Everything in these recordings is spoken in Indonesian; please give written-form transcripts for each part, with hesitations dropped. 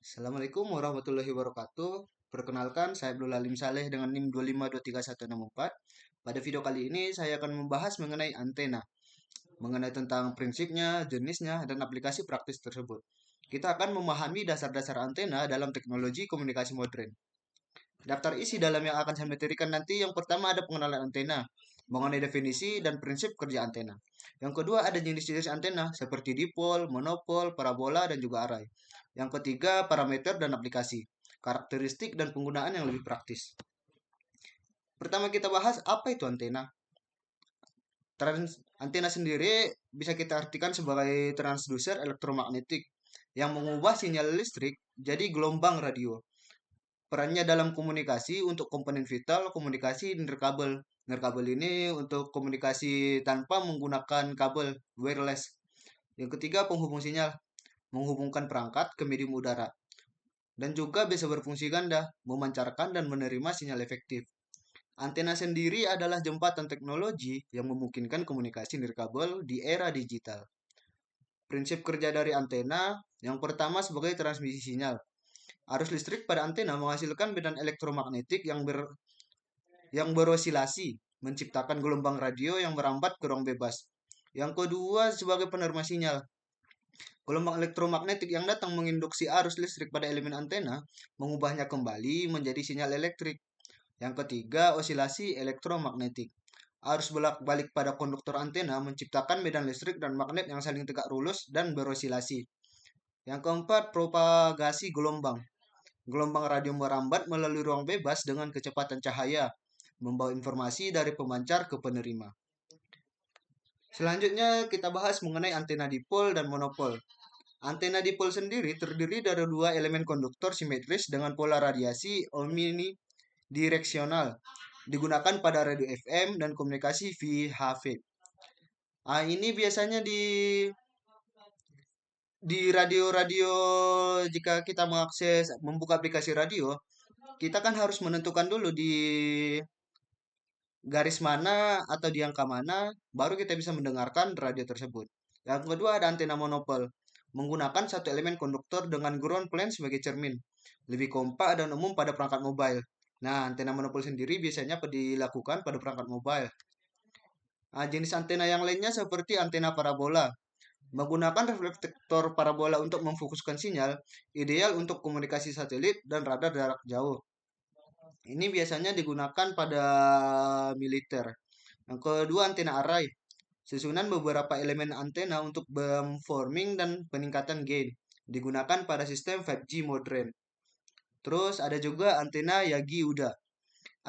Assalamualaikum warahmatullahi wabarakatuh. Perkenalkan, saya Abdul Halim Saleh dengan NIM 2523164. Pada video kali ini saya akan membahas mengenai antena, mengenai tentang prinsipnya, jenisnya, dan aplikasi praktis tersebut. Kita akan memahami dasar-dasar antena dalam teknologi komunikasi modern. Daftar isi dalam yang akan saya materikan nanti yang pertama ada pengenalan antena, mengenai definisi dan prinsip kerja antena. Yang kedua ada jenis-jenis antena seperti dipol, monopol, parabola, dan juga array. Yang ketiga parameter dan aplikasi, karakteristik dan penggunaan yang lebih praktis. Pertama kita bahas apa itu antena. Antena sendiri bisa kita artikan sebagai transducer elektromagnetik yang mengubah sinyal listrik jadi gelombang radio. Perannya dalam komunikasi untuk komponen vital, komunikasi nirkabel. Nirkabel ini untuk komunikasi tanpa menggunakan kabel wireless. Yang ketiga, penghubung sinyal, menghubungkan perangkat ke medium udara. Dan juga bisa berfungsi ganda, memancarkan dan menerima sinyal efektif. Antena sendiri adalah jembatan teknologi yang memungkinkan komunikasi nirkabel di era digital. Prinsip kerja dari antena, yang pertama sebagai transmisi sinyal. Arus listrik pada antena menghasilkan medan elektromagnetik yang berosilasi, menciptakan gelombang radio yang merambat ke ruang bebas. Yang kedua, sebagai penerima sinyal. Gelombang elektromagnetik yang datang menginduksi arus listrik pada elemen antena, mengubahnya kembali menjadi sinyal elektrik. Yang ketiga, osilasi elektromagnetik. Arus bolak-balik pada konduktor antena menciptakan medan listrik dan magnet yang saling tegak lurus dan berosilasi. Yang keempat, propagasi gelombang. Gelombang radio merambat melalui ruang bebas dengan kecepatan cahaya, membawa informasi dari pemancar ke penerima. Selanjutnya kita bahas mengenai antena dipol dan monopol. Antena dipol sendiri terdiri dari dua elemen konduktor simetris dengan pola radiasi omnidireksional, digunakan pada radio FM dan komunikasi VHF. Ini biasanya di radio-radio jika kita mengakses membuka aplikasi radio, kita kan harus menentukan dulu di garis mana atau di angka mana, baru kita bisa mendengarkan radio tersebut. Yang kedua ada antena monopol, menggunakan satu elemen konduktor dengan ground plane sebagai cermin. Lebih kompak dan umum pada perangkat mobile. Nah, antena monopol sendiri biasanya dilakukan pada perangkat mobile. Jenis antena yang lainnya seperti antena parabola. Menggunakan reflektor parabola untuk memfokuskan sinyal, ideal untuk komunikasi satelit dan radar jarak jauh. Ini biasanya digunakan pada militer. Yang kedua, antena array. Susunan beberapa elemen antena untuk beamforming dan peningkatan gain. Digunakan pada sistem 5G modern. Terus ada juga antena Yagi-Uda.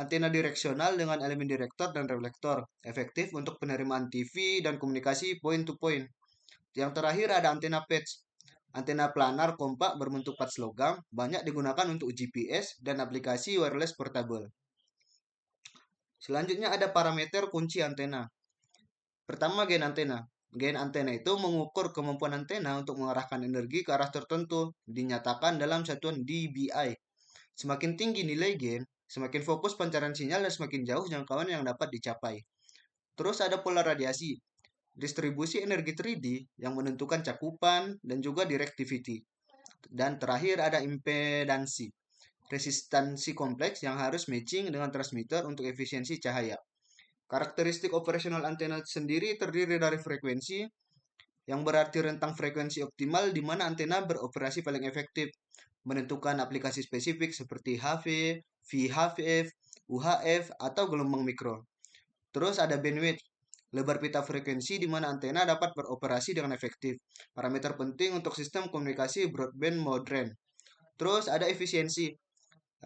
Antena direksional dengan elemen direktor dan reflektor. Efektif untuk penerimaan TV dan komunikasi point to point. Yang terakhir ada antena patch. Antena planar kompak berbentuk patch logam banyak digunakan untuk GPS dan aplikasi wireless portable. Selanjutnya ada parameter kunci antena. Pertama, gain antena. Gain antena itu mengukur kemampuan antena untuk mengarahkan energi ke arah tertentu, dinyatakan dalam satuan dBi. Semakin tinggi nilai gain, semakin fokus pancaran sinyal dan semakin jauh jangkauan yang dapat dicapai. Terus ada pola radiasi, distribusi energi 3D yang menentukan cakupan dan juga directivity. Dan terakhir ada impedansi, resistansi kompleks yang harus matching dengan transmitter untuk efisiensi cahaya. Karakteristik operasional antena sendiri terdiri dari frekuensi, yang berarti rentang frekuensi optimal di mana antena beroperasi paling efektif, menentukan aplikasi spesifik seperti HV, VHF, UHF, atau gelombang mikro. Terus ada bandwidth, lebar pita frekuensi di mana antena dapat beroperasi dengan efektif. Parameter penting untuk sistem komunikasi broadband modern. Terus ada efisiensi,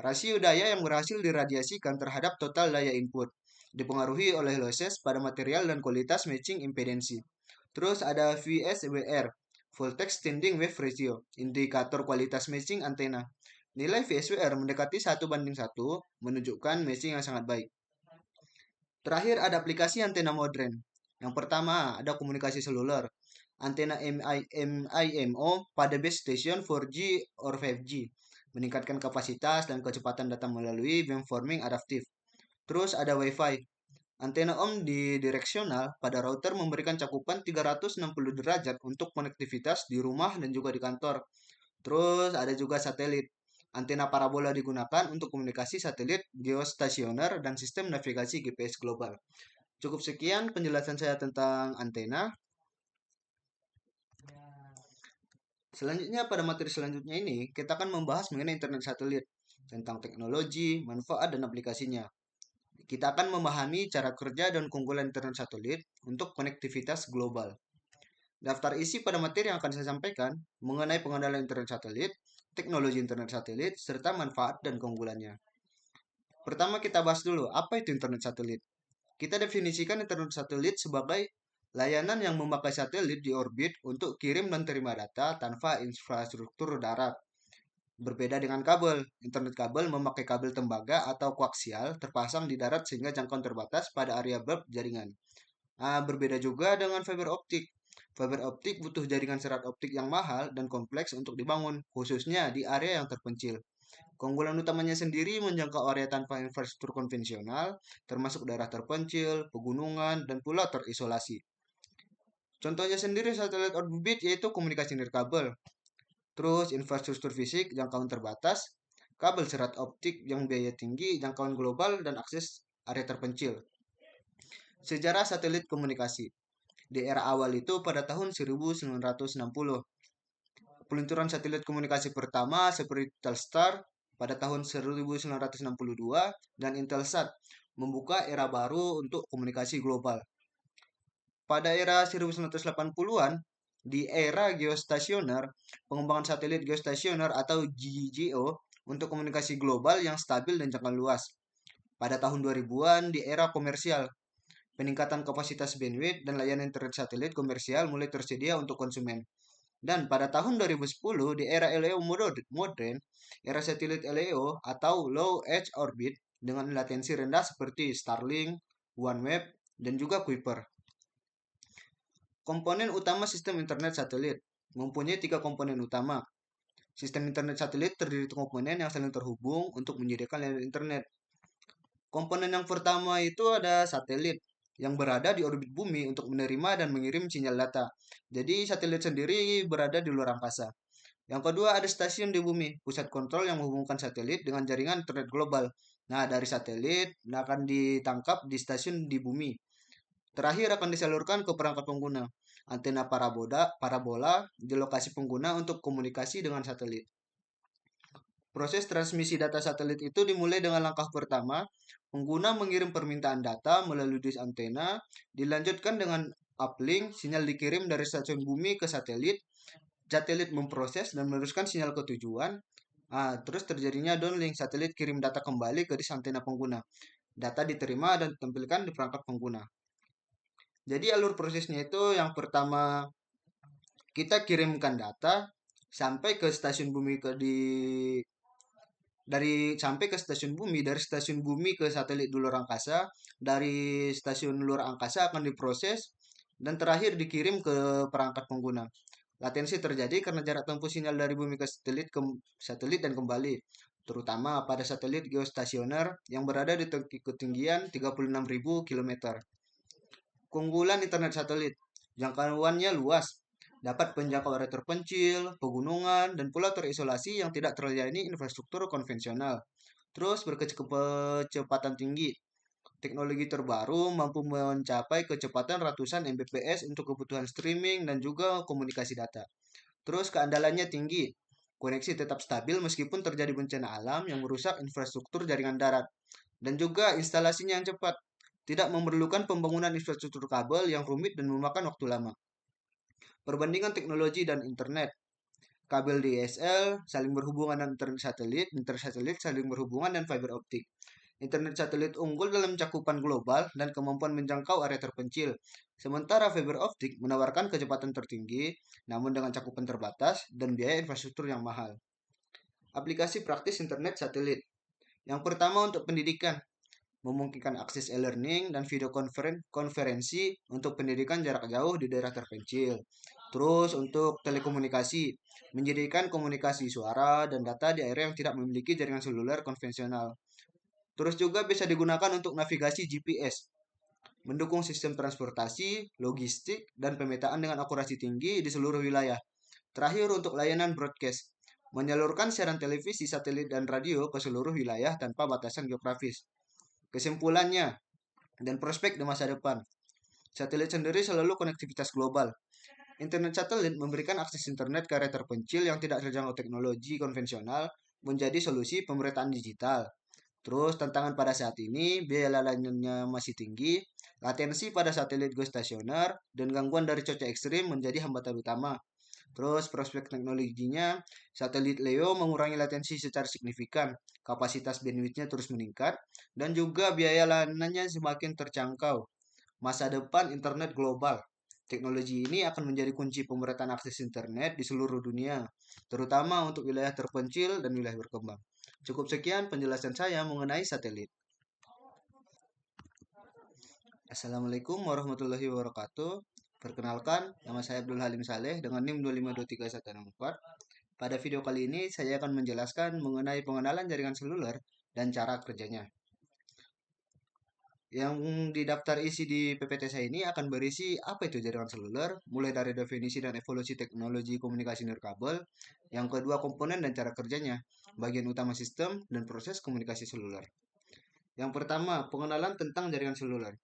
rasio daya yang berhasil diradiasikan terhadap total daya input, dipengaruhi oleh losses pada material dan kualitas matching impedansi. Terus ada VSWR, Voltage Standing Wave Ratio, indikator kualitas matching antena. Nilai VSWR mendekati 1:1, menunjukkan matching yang sangat baik. Terakhir ada aplikasi antena modern. Yang pertama ada komunikasi seluler. Antena MIMO pada base station 4G or 5G. Meningkatkan kapasitas dan kecepatan data melalui beamforming adaptif. Terus ada Wi-Fi. Antena omnidireksional pada router memberikan cakupan 360 derajat untuk konektivitas di rumah dan juga di kantor. Terus ada juga satelit. Antena parabola digunakan untuk komunikasi satelit, geostasioner, dan sistem navigasi GPS global. Cukup sekian penjelasan saya tentang antena. Selanjutnya pada materi selanjutnya ini kita akan membahas mengenai internet satelit, tentang teknologi, manfaat, dan aplikasinya. Kita akan memahami cara kerja dan keunggulan internet satelit untuk konektivitas global. Daftar isi pada materi yang akan saya sampaikan mengenai pengenalan internet satelit, teknologi internet satelit, serta manfaat dan keunggulannya. Pertama kita bahas dulu, apa itu internet satelit? Kita definisikan internet satelit sebagai layanan yang memakai satelit di orbit untuk kirim dan terima data tanpa infrastruktur darat. Berbeda dengan kabel, internet kabel memakai kabel tembaga atau koaksial terpasang di darat sehingga jangkauan terbatas pada area bulk jaringan. Berbeda juga dengan fiber optik. Fiber optik butuh jaringan serat optik yang mahal dan kompleks untuk dibangun, khususnya di area yang terpencil. Keunggulan utamanya sendiri menjangkau area tanpa infrastruktur konvensional, termasuk daerah terpencil, pegunungan, dan pulau terisolasi. Contohnya sendiri satelit orbit yaitu komunikasi nirkabel, terus infrastruktur fisik jangkauan terbatas, kabel serat optik yang biaya tinggi, jangkauan global, dan akses area terpencil. Sejarah satelit komunikasi. Di era awal itu pada tahun 1960, peluncuran satelit komunikasi pertama seperti Telstar pada tahun 1962 dan Intelsat membuka era baru untuk komunikasi global. Pada era 1980-an, di era geostasioner, pengembangan satelit geostasioner atau GGO untuk komunikasi global yang stabil dan jangka luas. Pada tahun 2000-an, di era komersial, peningkatan kapasitas bandwidth dan layanan internet satelit komersial mulai tersedia untuk konsumen. Dan pada tahun 2010 di era LEO modern, era satelit LEO atau Low Earth Orbit dengan latensi rendah seperti Starlink, OneWeb, dan juga Kuiper. Komponen utama sistem internet satelit mempunyai tiga komponen utama. Sistem internet satelit terdiri dari komponen yang saling terhubung untuk menyediakan layanan internet. Komponen yang pertama itu ada satelit yang berada di orbit bumi untuk menerima dan mengirim sinyal data. Jadi satelit sendiri berada di luar angkasa. Yang kedua ada stasiun di bumi, pusat kontrol yang menghubungkan satelit dengan jaringan internet global. Nah, dari satelit akan ditangkap di stasiun di bumi. Terakhir akan disalurkan ke perangkat pengguna. Antena parabola di lokasi pengguna untuk komunikasi dengan satelit. Proses transmisi data satelit itu dimulai dengan langkah pertama, pengguna mengirim permintaan data melalui disk antena, dilanjutkan dengan uplink, sinyal dikirim dari stasiun bumi ke satelit, satelit memproses dan meneruskan sinyal ke tujuan. Terus terjadinya downlink, satelit kirim data kembali ke disk antena pengguna. Data diterima dan ditampilkan di perangkat pengguna. Jadi alur prosesnya itu yang pertama kita kirimkan data sampai ke stasiun bumi sampai ke stasiun bumi, dari stasiun bumi ke satelit di luar angkasa, dari stasiun luar angkasa akan diproses dan terakhir dikirim ke perangkat pengguna. Latensi terjadi karena jarak tempuh sinyal dari bumi ke satelit dan kembali, terutama pada satelit geostasioner yang berada di ketinggian 36.000 km. Keunggulan internet satelit, jangkauannya luas, dapat menjangkau area terpencil, pegunungan, dan pulau terisolasi yang tidak terlayani infrastruktur konvensional. Terus berkecepatan tinggi. Teknologi terbaru mampu mencapai kecepatan ratusan Mbps untuk kebutuhan streaming dan juga komunikasi data. Terus keandalannya tinggi. Koneksi tetap stabil meskipun terjadi bencana alam yang merusak infrastruktur jaringan darat. Dan juga instalasinya yang cepat. Tidak memerlukan pembangunan infrastruktur kabel yang rumit dan memakan waktu lama. Perbandingan teknologi dan internet. Kabel DSL saling berhubungan dengan internet satelit saling berhubungan dan fiber optik. Internet satelit unggul dalam cakupan global dan kemampuan menjangkau area terpencil. Sementara fiber optik menawarkan kecepatan tertinggi, namun dengan cakupan terbatas dan biaya infrastruktur yang mahal. Aplikasi praktis internet satelit. Yang pertama untuk pendidikan, memungkinkan akses e-learning dan video konferensi untuk pendidikan jarak jauh di daerah terpencil. Terus untuk telekomunikasi, menyediakan komunikasi suara dan data di area yang tidak memiliki jaringan seluler konvensional. Terus juga bisa digunakan untuk navigasi GPS, mendukung sistem transportasi, logistik, dan pemetaan dengan akurasi tinggi di seluruh wilayah. Terakhir untuk layanan broadcast, menyalurkan siaran televisi, satelit, dan radio ke seluruh wilayah tanpa batasan geografis. Kesimpulannya, dan prospek di masa depan. Satelit sendiri selalu konektivitas global. Internet satelit memberikan akses internet ke area terpencil yang tidak terjangkau teknologi konvensional menjadi solusi pemerataan digital. Terus tantangan pada saat ini, biaya layanannya masih tinggi, latensi pada satelit geostasioner, dan gangguan dari cuaca ekstrim menjadi hambatan utama. Terus prospek teknologinya, satelit LEO mengurangi latensi secara signifikan, kapasitas bandwidth-nya terus meningkat, dan juga biaya layanannya semakin terjangkau. Masa depan internet global. Teknologi ini akan menjadi kunci pemerataan akses internet di seluruh dunia, terutama untuk wilayah terpencil dan wilayah berkembang. Cukup sekian penjelasan saya mengenai satelit. Assalamualaikum warahmatullahi wabarakatuh. Perkenalkan, nama saya Abdul Halim Saleh dengan NIM 2523164. Pada video kali ini, saya akan menjelaskan mengenai pengenalan jaringan seluler dan cara kerjanya. Yang di daftar isi di PPT saya ini akan berisi apa itu jaringan seluler, mulai dari definisi dan evolusi teknologi komunikasi nirkabel, yang kedua komponen dan cara kerjanya, bagian utama sistem, dan proses komunikasi seluler. Yang pertama, pengenalan tentang jaringan seluler.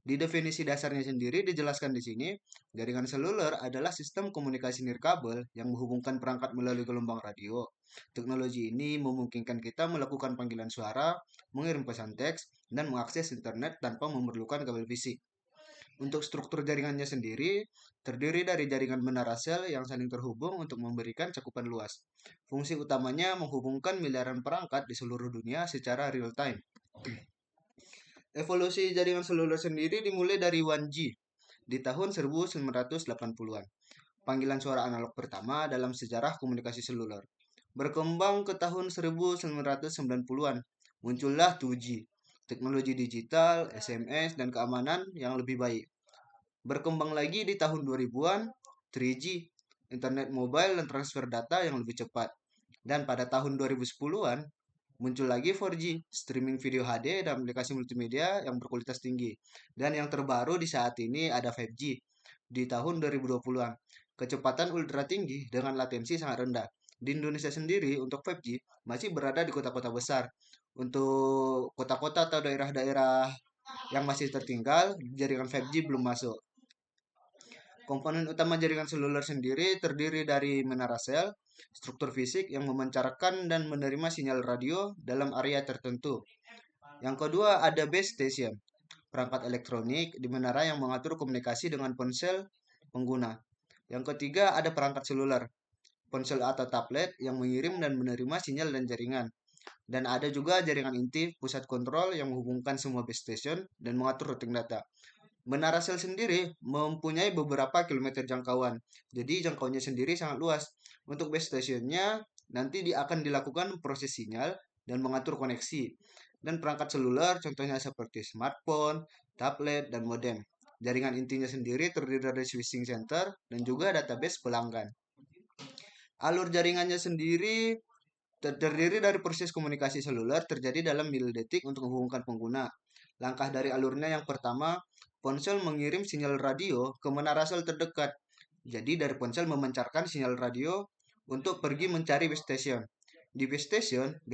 Di definisi dasarnya sendiri dijelaskan di sini, jaringan seluler adalah sistem komunikasi nirkabel yang menghubungkan perangkat melalui gelombang radio. Teknologi ini memungkinkan kita melakukan panggilan suara, mengirim pesan teks, dan mengakses internet tanpa memerlukan kabel fisik. Untuk struktur jaringannya sendiri, terdiri dari jaringan menara sel yang saling terhubung untuk memberikan cakupan luas. Fungsi utamanya menghubungkan miliaran perangkat di seluruh dunia secara real time. Evolusi jaringan seluler sendiri dimulai dari 1G di tahun 1980-an. Panggilan suara analog pertama dalam sejarah komunikasi seluler. Berkembang ke tahun 1990-an, muncullah 2G, teknologi digital, SMS, dan keamanan yang lebih baik. Berkembang lagi di tahun 2000-an, 3G, internet mobile dan transfer data yang lebih cepat. Dan pada tahun 2010-an, muncul lagi 4G, streaming video HD dan aplikasi multimedia yang berkualitas tinggi. Dan yang terbaru di saat ini ada 5G di tahun 2020-an. Kecepatan ultra tinggi dengan latensi sangat rendah. Di Indonesia sendiri untuk 5G masih berada di kota-kota besar. Untuk kota-kota atau daerah-daerah yang masih tertinggal, jaringan 5G belum masuk. Komponen utama jaringan seluler sendiri terdiri dari menara sel, struktur fisik yang memancarkan dan menerima sinyal radio dalam area tertentu. Yang kedua ada base station, perangkat elektronik di menara yang mengatur komunikasi dengan ponsel pengguna. Yang ketiga ada perangkat seluler, ponsel atau tablet yang mengirim dan menerima sinyal dan jaringan. Dan ada juga jaringan inti, pusat kontrol yang menghubungkan semua base station dan mengatur routing data. Menara sel sendiri mempunyai beberapa kilometer jangkauan, jadi jangkauannya sendiri sangat luas. Untuk base stationnya nanti akan dilakukan proses sinyal dan mengatur koneksi. Dan perangkat seluler contohnya seperti smartphone, tablet, dan modem. Jaringan intinya sendiri terdiri dari switching center dan juga database pelanggan. Alur jaringannya sendiri terdiri dari proses komunikasi seluler terjadi dalam milidetik untuk menghubungkan pengguna. Langkah dari alurnya yang pertama, ponsel mengirim sinyal radio ke menara sel terdekat. Jadi dari ponsel memancarkan sinyal radio untuk pergi mencari base station. Di base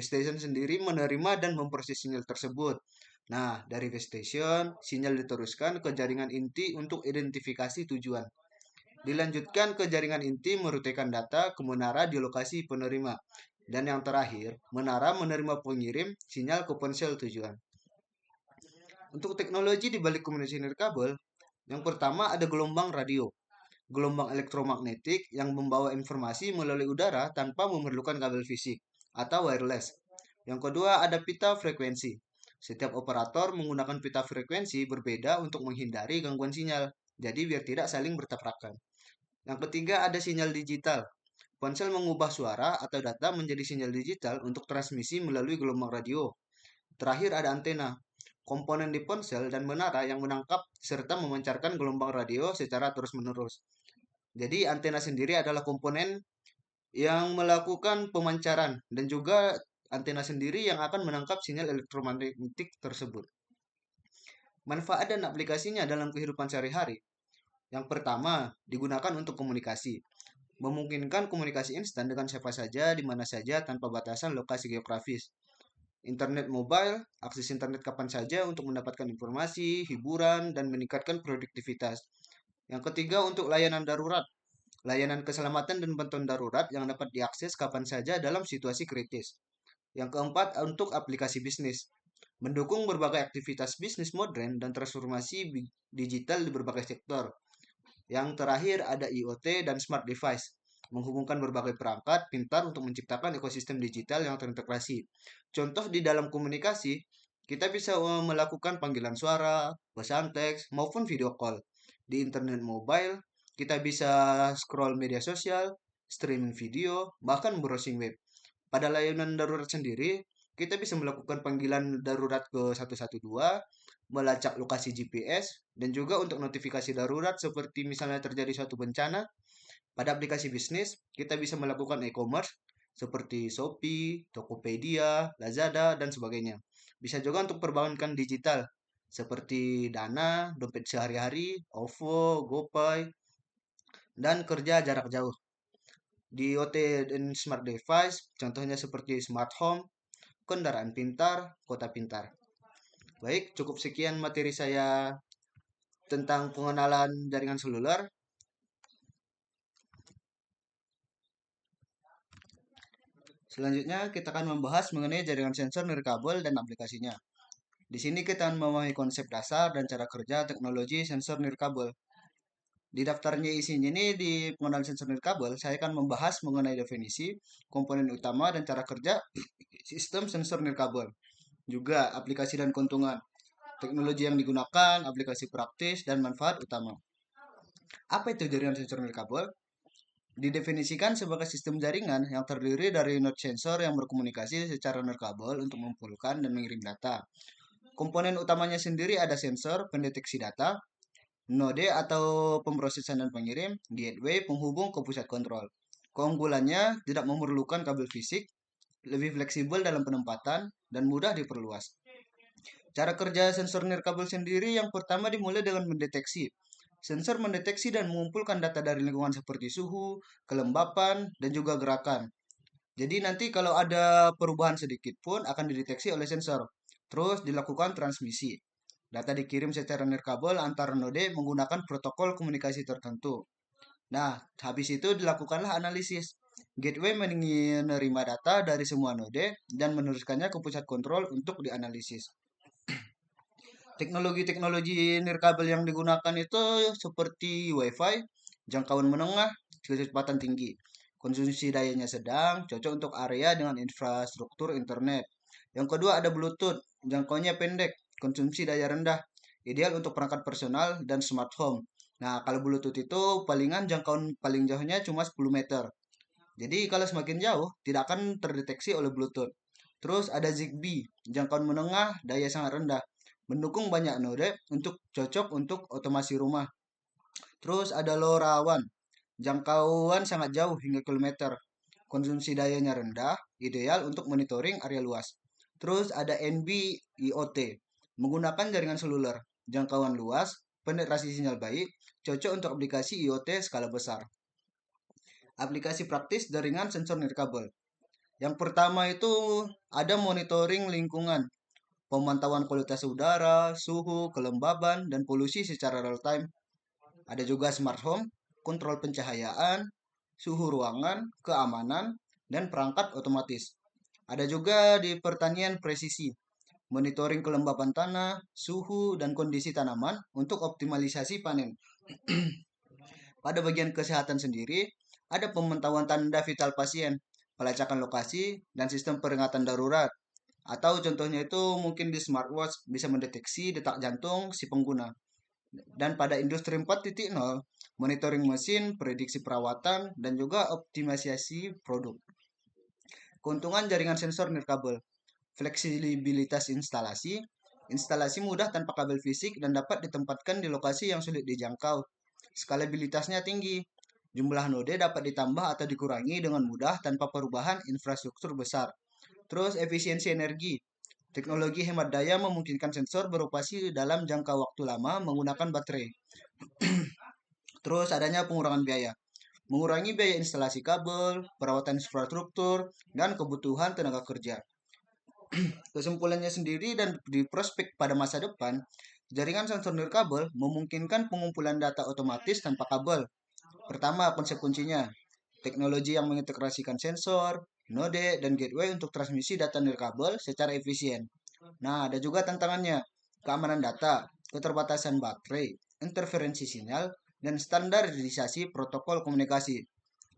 station sendiri menerima dan memproses sinyal tersebut. Nah, dari base station, sinyal diteruskan ke jaringan inti untuk identifikasi tujuan. Dilanjutkan ke jaringan inti meruteikan data ke menara di lokasi penerima. Dan yang terakhir, menara menerima pengirim sinyal ke ponsel tujuan. Untuk teknologi di balik komunikasi nirkabel, yang pertama ada gelombang radio, gelombang elektromagnetik yang membawa informasi melalui udara tanpa memerlukan kabel fisik atau wireless. Yang kedua ada pita frekuensi. Setiap operator menggunakan pita frekuensi berbeda untuk menghindari gangguan sinyal, jadi biar tidak saling bertabrakan. Yang ketiga ada sinyal digital. Ponsel mengubah suara atau data menjadi sinyal digital untuk transmisi melalui gelombang radio. Terakhir ada antena, komponen di ponsel dan menara yang menangkap serta memancarkan gelombang radio secara terus-menerus. Jadi antena sendiri adalah komponen yang melakukan pemancaran dan juga antena sendiri yang akan menangkap sinyal elektromagnetik tersebut. Manfaat dan aplikasinya dalam kehidupan sehari-hari. Yang pertama, digunakan untuk komunikasi. memungkinkan komunikasi instan dengan siapa saja, di mana saja, tanpa batasan lokasi geografis. Internet mobile, akses internet kapan saja untuk mendapatkan informasi, hiburan, dan meningkatkan produktivitas. Yang ketiga, untuk layanan darurat. Layanan keselamatan dan bantuan darurat yang dapat diakses kapan saja dalam situasi kritis. Yang keempat, untuk aplikasi bisnis. Mendukung berbagai aktivitas bisnis modern dan transformasi digital di berbagai sektor. Yang terakhir ada IoT dan smart device, menghubungkan berbagai perangkat pintar untuk menciptakan ekosistem digital yang terintegrasi. Contoh di dalam komunikasi, kita bisa melakukan panggilan suara, pesan teks, maupun video call. Di internet mobile, kita bisa scroll media sosial, streaming video, bahkan browsing web. Pada layanan darurat sendiri, kita bisa melakukan panggilan darurat ke 112, melacak lokasi GPS, dan juga untuk notifikasi darurat seperti misalnya terjadi suatu bencana. Pada aplikasi bisnis, kita bisa melakukan e-commerce seperti Shopee, Tokopedia, Lazada, dan sebagainya. Bisa juga untuk perbankan digital seperti Dana, dompet sehari-hari, OVO, GoPay, dan kerja jarak jauh. Di IoT dan smart device, contohnya seperti smart home, kendaraan pintar, kota pintar. Baik, cukup sekian materi saya tentang pengenalan jaringan seluler. Selanjutnya, kita akan membahas mengenai jaringan sensor nirkabel dan aplikasinya. Di sini kita akan memahami konsep dasar dan cara kerja teknologi sensor nirkabel. Di daftarnya isinya ini di pengenalan sensor nirkabel, saya akan membahas mengenai definisi, komponen utama dan cara kerja sistem sensor nirkabel. Juga aplikasi dan keuntungan, teknologi yang digunakan, aplikasi praktis, dan manfaat utama. Apa itu jaringan sensor nirkabel? Didefinisikan sebagai sistem jaringan yang terdiri dari node sensor yang berkomunikasi secara nirkabel untuk mengumpulkan dan mengirim data. Komponen utamanya sendiri ada sensor, pendeteksi data, node atau pemrosesan dan pengirim, gateway, penghubung ke pusat kontrol. Keunggulannya tidak memerlukan kabel fisik, lebih fleksibel dalam penempatan, dan mudah diperluas. Cara kerja sensor nirkabel sendiri yang pertama dimulai dengan mendeteksi. Sensor mendeteksi dan mengumpulkan data dari lingkungan seperti suhu, kelembapan, dan juga gerakan. Jadi nanti kalau ada perubahan sedikit pun akan dideteksi oleh sensor. Terus dilakukan transmisi. Data dikirim secara nirkabel antar node menggunakan protokol komunikasi tertentu. Nah, habis itu dilakukanlah analisis. Gateway menerima data dari semua node dan meneruskannya ke pusat kontrol untuk dianalisis. Teknologi-teknologi nirkabel yang digunakan itu seperti WiFi, jangkauan menengah, kecepatan tinggi. Konsumsi dayanya sedang, cocok untuk area dengan infrastruktur internet. Yang kedua ada Bluetooth, jangkauannya pendek, konsumsi daya rendah, ideal untuk perangkat personal dan smart home. Nah, kalau Bluetooth itu palingan jangkauan paling jauhnya cuma 10 meter. Jadi kalau semakin jauh, tidak akan terdeteksi oleh Bluetooth. Terus ada Zigbee, jangkauan menengah, daya sangat rendah. Mendukung banyak node untuk cocok untuk otomasi rumah. Terus ada LoRaWAN, jangkauan sangat jauh hingga kilometer. Konsumsi dayanya rendah, ideal untuk monitoring area luas. Terus ada NB IoT, menggunakan jaringan seluler, jangkauan luas, penetrasi sinyal baik, cocok untuk aplikasi IoT skala besar. Aplikasi praktis jaringan sensor nirkabel. Yang pertama itu ada monitoring lingkungan, pemantauan kualitas udara, suhu, kelembaban, dan polusi secara real time. Ada juga smart home, kontrol pencahayaan, suhu ruangan, keamanan, dan perangkat otomatis. Ada juga di pertanian presisi, monitoring kelembapan tanah, suhu, dan kondisi tanaman untuk optimalisasi panen. Pada bagian kesehatan sendiri, ada pemantauan tanda vital pasien, pelacakan lokasi, dan sistem peringatan darurat. Atau contohnya itu mungkin di smartwatch bisa mendeteksi detak jantung si pengguna. Dan pada industri 4.0, monitoring mesin, prediksi perawatan, dan juga optimalisasi produk. Keuntungan jaringan sensor nirkabel, fleksibilitas instalasi, instalasi mudah tanpa kabel fisik dan dapat ditempatkan di lokasi yang sulit dijangkau. Skalabilitasnya tinggi, jumlah node dapat ditambah atau dikurangi dengan mudah tanpa perubahan infrastruktur besar. Terus efisiensi energi, teknologi hemat daya memungkinkan sensor beroperasi dalam jangka waktu lama menggunakan baterai. Terus adanya pengurangan biaya. mengurangi biaya instalasi kabel, perawatan infrastruktur, dan kebutuhan tenaga kerja. Kesimpulannya sendiri dan di prospek pada masa depan, jaringan sensor nirkabel memungkinkan pengumpulan data otomatis tanpa kabel. Pertama, konsep kuncinya, teknologi yang mengintegrasikan sensor, node, dan gateway untuk transmisi data nirkabel secara efisien. Nah, ada juga tantangannya, keamanan data, keterbatasan baterai, interferensi sinyal, dan standarisasi protokol komunikasi.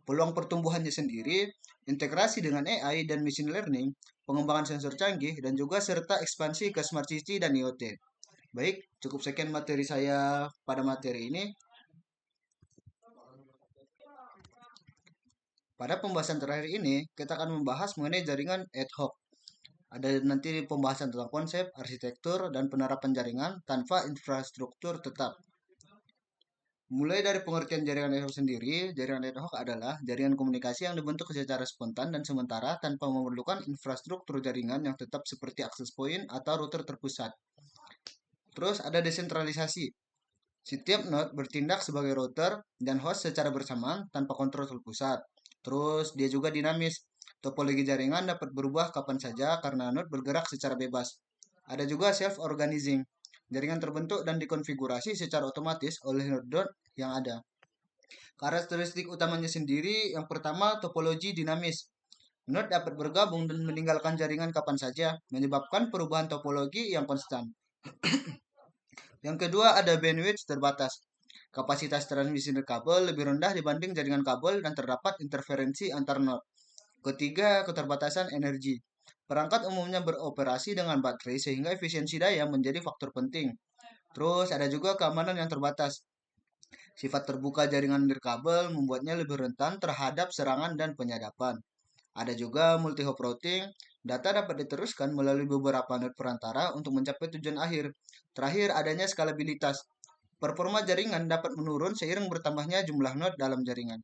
Peluang pertumbuhannya sendiri, integrasi dengan AI dan machine learning, pengembangan sensor canggih, dan juga serta ekspansi ke smart city dan IoT. Baik, cukup sekian materi saya pada materi ini. Pada pembahasan terakhir ini, kita akan membahas mengenai jaringan ad hoc. Ada nanti pembahasan tentang konsep, arsitektur, dan penerapan jaringan tanpa infrastruktur tetap. Mulai dari pengertian jaringan ad hoc sendiri, jaringan ad hoc adalah jaringan komunikasi yang dibentuk secara spontan dan sementara tanpa memerlukan infrastruktur jaringan yang tetap seperti akses point atau router terpusat. Terus ada desentralisasi. Setiap node bertindak sebagai router dan host secara bersamaan tanpa kontrol terpusat. Terus dia juga dinamis. Topologi jaringan dapat berubah kapan saja karena node bergerak secara bebas. Ada juga self-organizing. Jaringan terbentuk dan dikonfigurasi secara otomatis oleh node yang ada. Karakteristik utamanya sendiri, yang pertama topologi dinamis. Node dapat bergabung dan meninggalkan jaringan kapan saja, menyebabkan perubahan topologi yang konstan. Yang kedua ada bandwidth terbatas. Kapasitas transmisi kabel lebih rendah dibanding jaringan kabel dan terdapat interferensi antar node. Ketiga, keterbatasan energi. Perangkat umumnya beroperasi dengan baterai sehingga efisiensi daya menjadi faktor penting. Terus ada juga keamanan yang terbatas. Sifat terbuka jaringan nirkabel membuatnya lebih rentan terhadap serangan dan penyadapan. Ada juga multi-hop routing, data dapat diteruskan melalui beberapa node perantara untuk mencapai tujuan akhir. Terakhir, adanya skalabilitas. Performa jaringan dapat menurun seiring bertambahnya jumlah node dalam jaringan.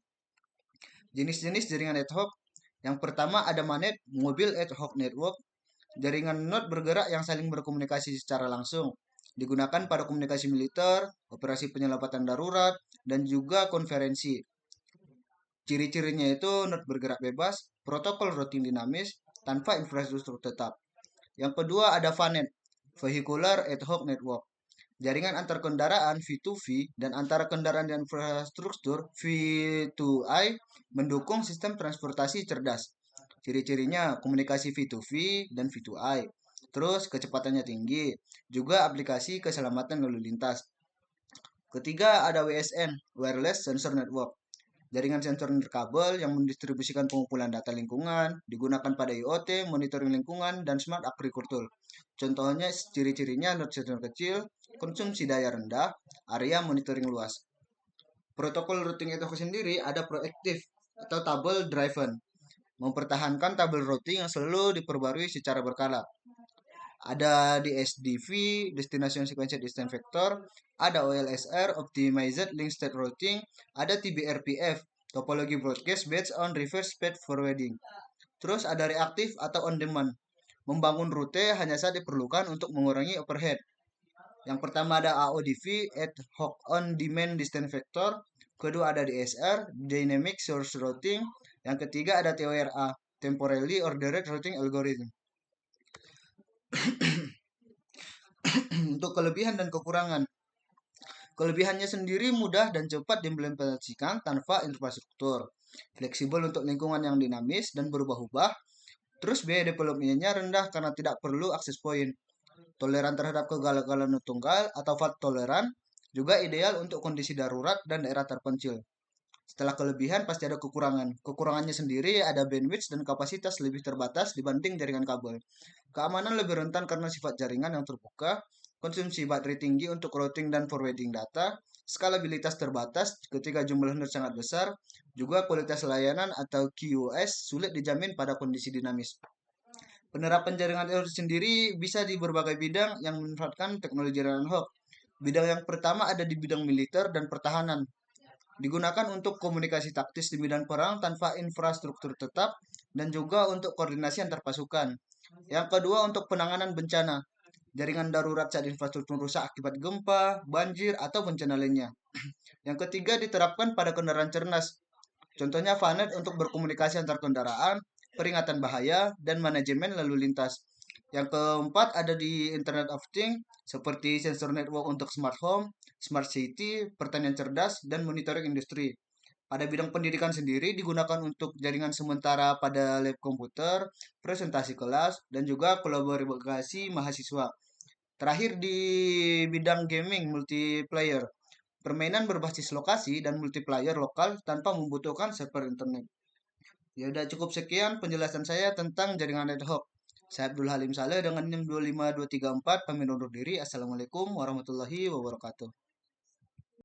Jenis-jenis jaringan ad hoc. Yang pertama ada MANET, Mobile Ad Hoc Network. Jaringan node bergerak yang saling berkomunikasi secara langsung. Digunakan pada komunikasi militer, operasi penyelamatan darurat, dan juga konferensi. Ciri-cirinya itu node bergerak bebas, protokol routing dinamis, tanpa infrastruktur tetap. Yang kedua ada VANET, Vehicular Ad Hoc Network. Jaringan antar kendaraan V2V dan antara kendaraan dan infrastruktur V2I mendukung sistem transportasi cerdas. Ciri-cirinya komunikasi V2V dan V2I. Terus kecepatannya tinggi, juga aplikasi keselamatan lalu lintas. Ketiga ada WSN, Wireless Sensor Network. Jaringan sensor nirkabel yang mendistribusikan pengumpulan data lingkungan, digunakan pada IoT, monitoring lingkungan, dan smart agriculture. Contohnya, ciri-cirinya node sensor kecil, konsumsi daya rendah, area monitoring luas. Protokol routing itu sendiri ada proaktif atau table driven, mempertahankan tabel routing yang selalu diperbarui secara berkala. Ada DSDV, Destination Sequential Distance Vector, ada OLSR, Optimized Link State Routing, ada TBRPF, topologi broadcast based on reverse path forwarding. Terus ada reaktif atau on demand, membangun rute hanya saat diperlukan untuk mengurangi overhead. Yang pertama ada AODV, Ad Hoc On Demand Distance Vector, kedua ada DSR, Dynamic Source Routing, yang ketiga ada TORA, Temporally Ordered Routing Algorithm. Untuk kelebihan dan kekurangan. Kelebihannya sendiri mudah dan cepat diimplementasikan tanpa infrastruktur. Fleksibel untuk lingkungan yang dinamis dan berubah-ubah. Terus biaya development-nya rendah karena tidak perlu akses point. Toleran terhadap kegagalan tunggal atau fault toleran juga ideal untuk kondisi darurat dan daerah terpencil. Setelah kelebihan pasti ada kekurangan. Kekurangannya sendiri ada bandwidth dan kapasitas lebih terbatas dibanding jaringan kabel. Keamanan lebih rentan karena sifat jaringan yang terbuka, konsumsi baterai tinggi untuk routing dan forwarding data, skalabilitas terbatas ketika jumlah node sangat besar, juga kualitas layanan atau QoS sulit dijamin pada kondisi dinamis. Penerapan jaringan ad hoc sendiri bisa di berbagai bidang yang memanfaatkan teknologi jaringan ad hoc. Bidang yang pertama ada di bidang militer dan pertahanan. Digunakan untuk komunikasi taktis di medan perang tanpa infrastruktur tetap dan juga untuk koordinasi antar pasukan. Yang kedua untuk penanganan bencana. Jaringan darurat saat infrastruktur rusak akibat gempa, banjir, atau bencana lainnya. Yang ketiga diterapkan pada kendaraan cerdas. Contohnya VANET untuk berkomunikasi antar kendaraan, peringatan bahaya, dan manajemen lalu lintas. Yang keempat ada di Internet of Things seperti sensor network untuk smart home, smart city, pertanian cerdas, dan monitoring industri. Pada bidang pendidikan sendiri digunakan untuk jaringan sementara pada lab komputer, presentasi kelas, dan juga kolaborasi mahasiswa. Terakhir di bidang gaming multiplayer, permainan berbasis lokasi dan multiplayer lokal tanpa membutuhkan server internet. Ya udah cukup sekian penjelasan saya tentang jaringan ad hoc. Saya Abdul Halim Saleh dengan NIM 25234 pamit undur diri. Assalamualaikum warahmatullahi wabarakatuh.